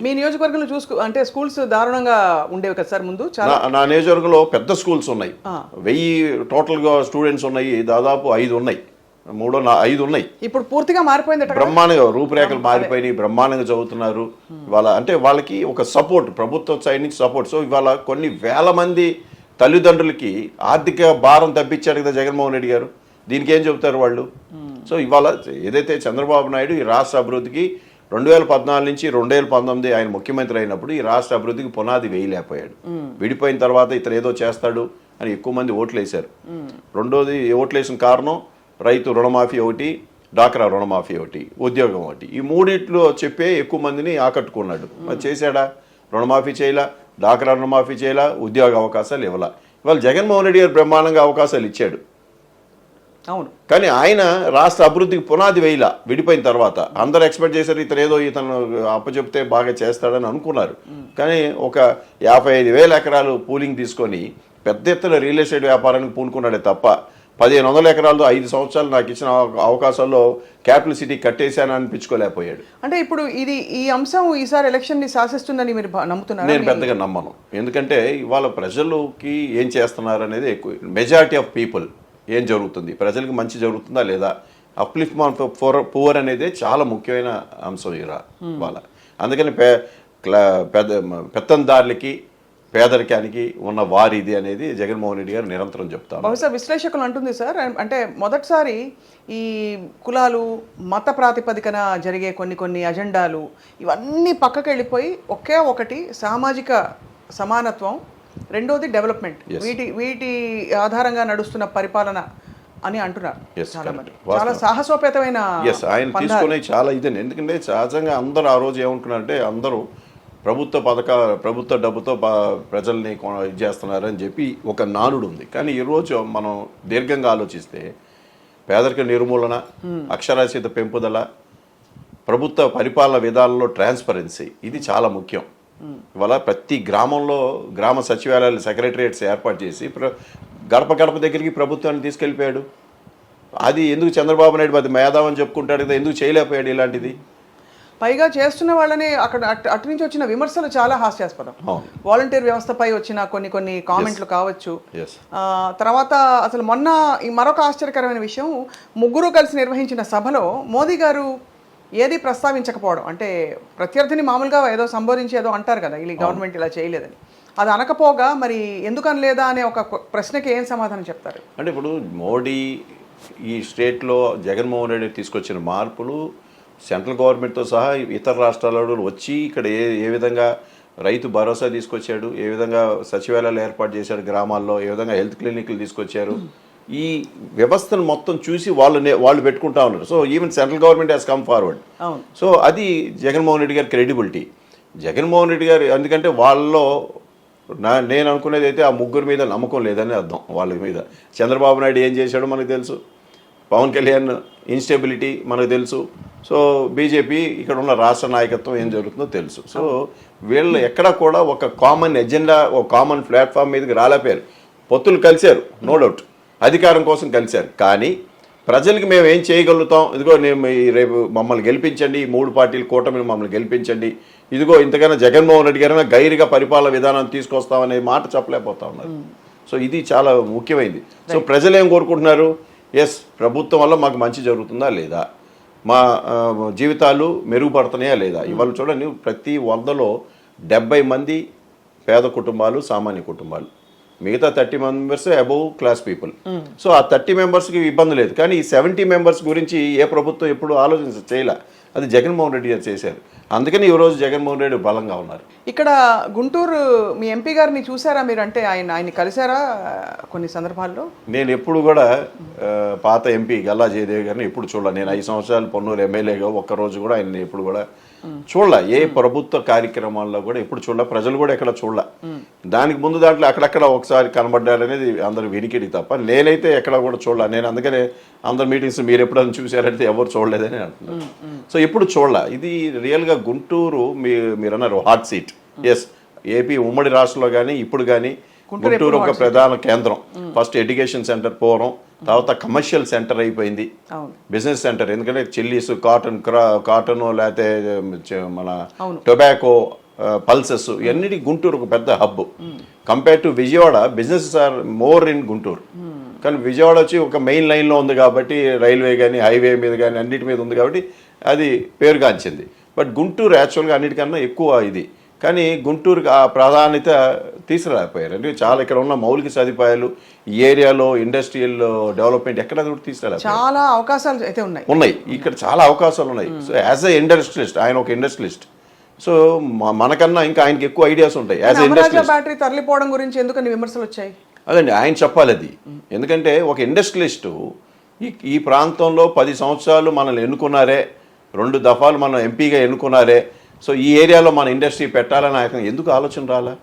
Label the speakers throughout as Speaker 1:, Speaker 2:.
Speaker 1: మీ నియోజకవర్గంలో అంటే స్కూల్స్ దారుణంగా ఉండేవి కదా సార్ ముందు చాలా.
Speaker 2: నా నియోజకవర్గంలో పెద్ద స్కూల్స్ ఉన్నాయి, 1000 టోటల్గా స్టూడెంట్స్ ఉన్నాయి, దాదాపు 5 ఉన్నాయి, 5 ఉన్నాయి.
Speaker 1: ఇప్పుడు పూర్తిగా మారిపోయింది,
Speaker 2: బ్రహ్మాండంగా రూపురేఖలు మారిపోయినాయి, బ్రహ్మాండంగా చదువుతున్నారు. ఇవాళ అంటే వాళ్ళకి ఒక సపోర్ట్, ప్రభుత్వ సైడ్ నుంచి సపోర్ట్. సో ఇవాళ కొన్ని వేల మంది తల్లిదండ్రులకి ఆర్థిక భారం తప్పించాడు కదా జగన్మోహన్ రెడ్డి గారు. దీనికి ఏం చెబుతారు వాళ్ళు? సో ఇవాళ ఏదైతే చంద్రబాబు నాయుడు ఈ రాష్ట్ర అభివృద్ధికి 2014 నుంచి 2019 ఆయన ముఖ్యమంత్రి అయినప్పుడు ఈ రాష్ట్ర అభివృద్ధికి పునాది వేయలేకపోయాడు. విడిపోయిన తర్వాత ఇతను ఏదో చేస్తాడు అని ఎక్కువ మంది ఓట్లు వేశారు. రెండోది ఓట్లు వేసిన కారణం రైతు రుణమాఫీ ఒకటి, డాక్రా రుణమాఫీ ఒకటి, ఉద్యోగం ఒకటి. ఈ మూడిట్లో చెప్పే ఎక్కువ మందిని ఆకట్టుకున్నాడు. మరి చేశాడా? రుణమాఫీ చేయలా, డాక్రా రుణమాఫీ చేయలా, ఉద్యోగ అవకాశాలు ఇవ్వాల. ఇవాళ జగన్మోహన్ రెడ్డి గారు బ్రహ్మాండంగా అవకాశాలు ఇచ్చాడు.
Speaker 1: అవును,
Speaker 2: కానీ ఆయన రాష్ట్ర అభివృద్ధికి పునాది వేయలా. విడిపోయిన తర్వాత అందరూ ఎక్స్పెక్ట్ చేశారు ఇతను అప్పచెప్తే బాగా చేస్తాడని అనుకున్నారు. కానీ ఒక 55,000 ఎకరాలు పూలింగ్ తీసుకొని పెద్ద ఎత్తున రియల్ ఎస్టేట్ వ్యాపారానికి పూనుకున్నాడే తప్ప 1500 ఎకరాలతో 5 సంవత్సరాలు నాకు ఇచ్చిన అవకాశాల్లో క్యాపిటల్ సిటీ కట్టేశానని అనిపించుకోలేకపోయాడు.
Speaker 1: అంటే ఇప్పుడు ఈ అంశం ఈసారి ఎలక్షన్ ని శాసిస్తుందని మీరు నమ్ముతున్నారు?
Speaker 2: నేను పెద్దగా నమ్మను. ఎందుకంటే ఇవాళ ప్రజలకి ఏం చేస్తున్నారు అనేది ఎక్కువ. మెజారిటీ ఆఫ్ పీపుల్ ఏం జరుగుతుంది, ప్రజలకు మంచి జరుగుతుందా లేదా, అప్లిఫ్ట్మెంట్ ఫర్ పువర్ అనేది చాలా ముఖ్యమైన అంశం ఇవాళ. అందుకని పెత్తందారులకి పేదరికానికి ఉన్న వారిది అనేది జగన్మోహన్ రెడ్డి గారు నిరంతరం చెప్తారు.
Speaker 1: బహుశా విశ్లేషకులు అంటుంది సార్, అంటే మొదటిసారి ఈ కులాలు మత ప్రాతిపదికన జరిగే కొన్ని అజెండాలు ఇవన్నీ పక్కకి వెళ్ళిపోయి ఒకే ఒకటి సామాజిక సమానత్వం, రెండోది డెవలప్మెంట్, వీటి ఆధారంగా నడుస్తున్న పరిపాలన అని అంటున్నారు చాలా మంది. చాలా సాహసోపేతమైన
Speaker 2: ఆయన తీసుకునే చాలా ఇదే. ఎందుకంటే సహజంగా అందరూ ఆ రోజు ఏమనుకున్నారంటే అందరూ ప్రభుత్వ డబ్బుతో ప్రజల్ని ఇది చేస్తున్నారని చెప్పి ఒక నానుడు ఉంది. కానీ ఈరోజు మనం దీర్ఘంగా ఆలోచిస్తే పేదరిక నిర్మూలన, అక్షరాస్యత పెంపుదల, ప్రభుత్వ పరిపాలన విధానంలో ట్రాన్స్పరెన్సీ ఇది చాలా ముఖ్యం. ఇవాళ ప్రతి గ్రామంలో గ్రామ సచివాలయాలు, సెక్రటరియట్స్ ఏర్పాటు చేసి గడప గడప దగ్గరికి ప్రభుత్వాన్ని తీసుకెళ్ళిపోయాడు. అది ఎందుకు చంద్రబాబు నాయుడు అది మేధావని చెప్పుకుంటాడు కదా, ఎందుకు చేయలేకపోయాడు ఇలాంటిది?
Speaker 1: పైగా చేస్తున్న వాళ్ళని అక్కడ అటు నుంచి వచ్చిన విమర్శలు చాలా హాస్యాస్పదం. వాలంటీర్ వ్యవస్థపై వచ్చిన కొన్ని కామెంట్లు కావచ్చు. తర్వాత అసలు మొన్న మరొక ఆశ్చర్యకరమైన విషయం, ముగ్గురు కలిసి నిర్వహించిన సభలో మోదీ గారు ఏది ప్రస్తావించకపోవడం. అంటే ప్రత్యర్థిని మామూలుగా ఏదో సంబోధించి ఏదో అంటారు కదా, ఈ గవర్నమెంట్ ఇలా చేయలేదని. అది అనకపోగా మరి ఎందుకు అనలేదా అనే ఒక ప్రశ్నకి ఏం సమాధానం చెప్తారు?
Speaker 2: అంటే ఇప్పుడు మోడీ ఈ స్టేట్లో జగన్మోహన్ రెడ్డి తీసుకొచ్చిన మార్పులు సెంట్రల్ గవర్నమెంట్తో సహా ఇతర రాష్ట్రాలలో వచ్చి ఇక్కడ ఏ విధంగా రైతు భరోసా తీసుకొచ్చాడు, ఏ విధంగా సచివాలయాలు ఏర్పాటు చేశాడు గ్రామాల్లో, ఏ విధంగా హెల్త్ క్లినిక్లు తీసుకొచ్చారు, ఈ వ్యవస్థను మొత్తం చూసి వాళ్ళు పెట్టుకుంటా ఉన్నారు. So even central government has come forward. So అది జగన్మోహన్ రెడ్డి గారి క్రెడిబిలిటీ. జగన్మోహన్ రెడ్డి గారు ఎందుకంటే వాళ్ళలో నేను అనుకునేది అయితే ఆ ముగ్గురు మీద నమ్మకం లేదని అర్థం. వాళ్ళ మీద చంద్రబాబు నాయుడు ఏం చేశాడో మనకు తెలుసు, పవన్ కళ్యాణ్ ఇన్స్టెబిలిటీ మనకు తెలుసు, సో బీజేపీ ఇక్కడ ఉన్న రాష్ట్ర నాయకత్వం ఏం జరుగుతుందో తెలుసు. సో వీళ్ళు ఎక్కడ కూడా ఒక కామన్ ఎజెండా, ఒక కామన్ ప్లాట్ఫామ్ మీదకి రాలేపారు. పొత్తులు కలిశారు, నో డౌట్, అధికారం కోసం కలిశారు. కానీ ప్రజలకి మేము ఏం చేయగలుగుతాం, ఇదిగో నేను రేపు మమ్మల్ని గెలిపించండి, ఈ 3 పార్టీల కూటమిని మమ్మల్ని గెలిపించండి, ఇదిగో ఇంతకన్నా జగన్మోహన్ రెడ్డి గారైనా గైరుగా పరిపాలన విధానాన్ని తీసుకొస్తామనే మాట చెప్పలేకపోతా ఉన్నారు. సో ఇది చాలా ముఖ్యమైనది. సో ప్రజలు ఏం కోరుకుంటున్నారు? ఎస్, ప్రభుత్వం వల్ల మాకు మంచి జరుగుతుందా లేదా, మా జీవితాలు మెరుగుపడుతున్నాయా లేదా. ఇవాళ చూడండి, ప్రతి 100లో 70 మంది పేద కుటుంబాలు, సామాన్య కుటుంబాలు, మిగతా 30 members above class people. So ఆ 30 మెంబర్స్కి ఇబ్బంది లేదు. కానీ ఈ 70 మెంబర్స్ గురించి ఏ ప్రభుత్వం ఎప్పుడు చేయలే. అది జగన్మోహన్ రెడ్డి గారు చేశారు. అందుకని ఈరోజు జగన్మోహన్ రెడ్డి బలంగా ఉన్నారు.
Speaker 1: ఇక్కడ గుంటూరు మీ ఎంపీ గారిని చూసారా మీరు? అంటే ఆయన కలిసారా కొన్ని సందర్భాల్లో?
Speaker 2: నేను ఎప్పుడు కూడా పాత ఎంపీ గల్లా జయదేవ్ గారిని ఎప్పుడు చూడాలి. నేను 5 సంవత్సరాలు పొన్నూరు ఎమ్మెల్యేగా ఒక్కరోజు కూడా ఆయన ఎప్పుడు కూడా చూడాల. ఏ ప్రభుత్వ కార్యక్రమాల్లో కూడా ఎప్పుడు చూడాల, ప్రజలు కూడా ఎక్కడ చూడాల. దానికి ముందు దాంట్లో అక్కడక్కడ ఒకసారి కనబడ్డారనేది అందరు వినికిడి తప్ప నేనైతే ఎక్కడ కూడా చూడాల. నేను అందుకనే అందరు మీటింగ్స్ మీరు ఎప్పుడైనా చూసారంటే ఎవరు చూడలేదని అంటున్నారు. సో ఎప్పుడు చూడాల. ఇది రియల్గా గుంటూరు మీరు అన్నారు హాట్ సీట్. ఎస్, ఏపీ ఉమ్మడి రాష్ట్రంలో కానీ ఇప్పుడు కానీ గుంటూరు ఒక ప్రధాన కేంద్రం. ఫస్ట్ ఎడ్యుకేషన్ సెంటర్ పోవడం, తర్వాత కమర్షియల్ సెంటర్ అయిపోయింది,
Speaker 1: అవును
Speaker 2: బిజినెస్ సెంటర్. ఎందుకంటే చిల్లీస్, కాటన్ లేకపోతే మన
Speaker 1: అవును.
Speaker 2: టొబాకో, పల్సెస్ ఇవన్నిటి గుంటూరు ఒక పెద్ద hub. Compare to Vijayawada, business are more in Guntur. కానీ విజయవాడ వచ్చి ఒక మెయిన్ లైన్లో ఉంది కాబట్టి, రైల్వే కానీ హైవే మీద కానీ అన్నిటి మీద ఉంది కాబట్టి అది పేరుగాంచింది. బట్ గుంటూరు యాక్చువల్గా అన్నిటికన్నా ఎక్కువ ఇది. కానీ గుంటూరుకి ఆ ప్రాధాన్యత తీసుకురాకపోయారు. అంటే చాలా ఇక్కడ ఉన్న మౌలిక సదుపాయాలు, ఈ ఏరియాలో ఇండస్ట్రియల్ డెవలప్మెంట్ ఎక్కడ కూడా తీసుకురాలేదు.
Speaker 1: చాలా అవకాశాలు అయితే
Speaker 2: ఉన్నాయి ఇక్కడ, చాలా అవకాశాలు ఉన్నాయి. సో యాజ్ ఎ ఇండస్ట్రియలిస్ట్, ఆయన ఒక ఇండస్ట్రియలిస్ట్. సో మనకన్నా ఇంకా ఆయనకి ఎక్కువ ఐడియాస్ ఉంటాయి యాజ్ ఎ ఇండస్ట్రియలిస్ట్.
Speaker 1: బ్యాటరీ తరలిపోవడం గురించి ఎందుకని విమర్శలు వచ్చాయి?
Speaker 2: అదండి ఆయన చెప్పాలి అది. ఎందుకంటే ఒక ఇండస్ట్రియలిస్టు ఈ ప్రాంతంలో 10 సంవత్సరాలు మనల్ని ఎన్నుకున్నారే, 2 దఫాలు మనం ఎంపీగా ఎన్నుకున్నారే, సో ఈ ఏరియాలో మన ఇండస్ట్రీ పెట్టాలని ఆయన ఎందుకు ఆలోచన రాలా?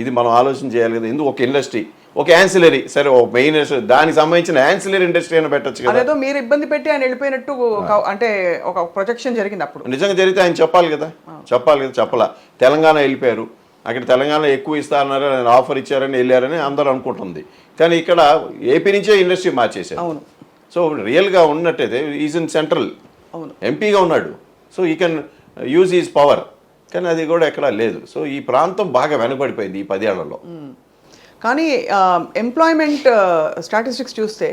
Speaker 2: ఇది మనం ఆలోచన చేయాలి కదా. ఎందుకు ఒక ఇండస్ట్రీ, ఒక యాన్సిలరీ, సరే ఒక మెయిన్ ఇండస్ట్రీ, దానికి సంబంధించిన యాన్సిలరీ ఇండస్ట్రీ అయినా పెట్టచ్చు కదా.
Speaker 1: అదేదో మీరు ఇబ్బంది పెట్టి ఆయన వెళ్ళిపోయినట్టు అంటే ఒక ప్రొజెక్షన్ జరిగింది. అప్పుడు
Speaker 2: నిజంగా జరిగితే ఆయన చెప్పాలి కదా. చెప్పలా. తెలంగాణ వెళ్ళిపోయారు, అక్కడ తెలంగాణ ఎక్కువ ఇస్తా అన్నారు, ఆయన ఆఫర్ ఇచ్చారని వెళ్ళారని అందరూ అనుకుంటుంది. కానీ ఇక్కడ ఏపీ నుంచే ఇండస్ట్రీ మార్చేశారు.
Speaker 1: అవును.
Speaker 2: సో రియల్గా ఉన్నట్టయితే ఈజ్ ఇన్ సెంట్రల్,
Speaker 1: అవును,
Speaker 2: ఎంపీగా ఉన్నాడు, సో ఈ కెన్ యూజ్ ఈజ్ పవర్. కానీ అది కూడా ఎక్కడా లేదు. సో ఈ ప్రాంతం బాగా వెనకబడిపోయింది ఈ 10 ఏళ్లలో.
Speaker 1: కానీ ఎంప్లాయ్మెంట్ స్టాటిస్టిక్స్ చూస్తే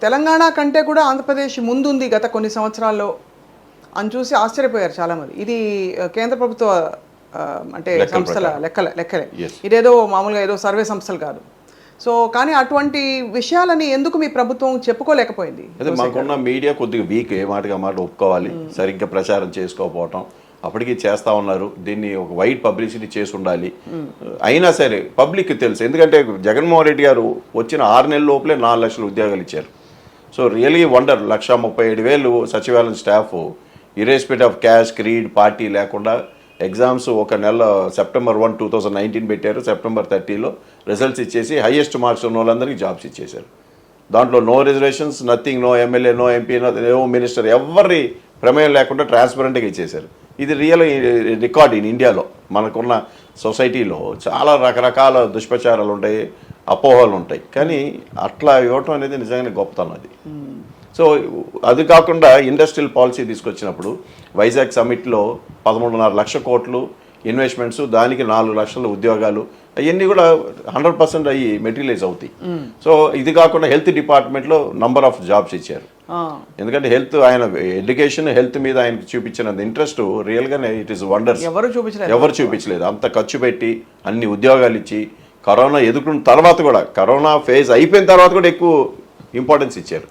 Speaker 1: తెలంగాణ కంటే కూడా ఆంధ్రప్రదేశ్ ముందుంది గత కొన్ని సంవత్సరాల్లో అని చూసి ఆశ్చర్యపోయారు చాలామంది. ఇది కేంద్ర ప్రభుత్వ అంటే సంస్థల లెక్కలే, ఇదేదో మామూలుగా ఏదో సర్వే సంస్థలు కాదు. సో కానీ అటువంటి విషయాలని ఎందుకు మీ ప్రభుత్వం చెప్పుకోలేకపోయింది?
Speaker 2: అదే మాకున్న మీడియా కొద్దిగా వీక్, ఏ మాటగా మాట ఒప్పుకోవాలి, సరిగ్గా ప్రచారం చేసుకోకపోవటం. అప్పటికి చేస్తూ ఉన్నారు, దీన్ని ఒక వైడ్ పబ్లిసిటీ చేసి ఉండాలి. అయినా సరే పబ్లిక్ తెలుసు. ఎందుకంటే జగన్మోహన్ రెడ్డి గారు వచ్చిన 6 నెలల లోపలే 4 లక్షల ఉద్యోగాలు ఇచ్చారు. So really wonder. 1,37,000 సచివాలయం staff, irrespective of caste, creed, party లేకుండా ఎగ్జామ్స్ ఒక నెల సెప్టెంబర్ 1, 2019 పెట్టారు. సెప్టెంబర్ 30లో రిజల్ట్స్ ఇచ్చేసి హైయెస్ట్ మార్క్స్ ఉన్న వాళ్ళందరికీ జాబ్స్ ఇచ్చేశారు. దాంట్లో no reservations, nothing, no MLA, no MP, no minister, ఎవరి ప్రమేయం లేకుండా ట్రాన్స్పరెంట్గా ఇచ్చేశారు. ఇది రియల్ రికార్డ్ ఇన్ ఇండియాలో. మనకున్న సొసైటీలో చాలా రకరకాల దుష్ప్రచారాలు ఉంటాయి, అపోహలు ఉంటాయి. కానీ అట్లా ఇవ్వటం అనేది నిజంగానే గొప్పతనం అది. సో అది కాకుండా ఇండస్ట్రియల్ పాలసీ తీసుకొచ్చినప్పుడు వైజాగ్ సమిట్లో 13.5 లక్షల కోట్లు ఇన్వెస్ట్మెంట్స్, దానికి 4 లక్షల ఉద్యోగాలు, అవన్నీ కూడా 100% అయ్యి మెటీరియలైజ్ అవుతాయి. సో ఇది కాకుండా హెల్త్ డిపార్ట్మెంట్లో నంబర్ ఆఫ్ జాబ్స్ ఇచ్చారు. ఎందుకంటే హెల్త్, ఆయన ఎడ్యుకేషన్, హెల్త్ మీద ఆయనకు చూపించినంత ఇంట్రెస్ట్ రియల్గానే ఇట్ ఈస్ వండర్స్. ఎవరు చూపించలేదు. అంత ఖర్చు పెట్టి అన్ని ఉద్యోగాలు ఇచ్చి, కరోనా ఎదుర్కొన్న తర్వాత కూడా, కరోనా ఫేజ్ అయిపోయిన తర్వాత కూడా ఎక్కువ ఇంపార్టెన్స్ ఇచ్చారు.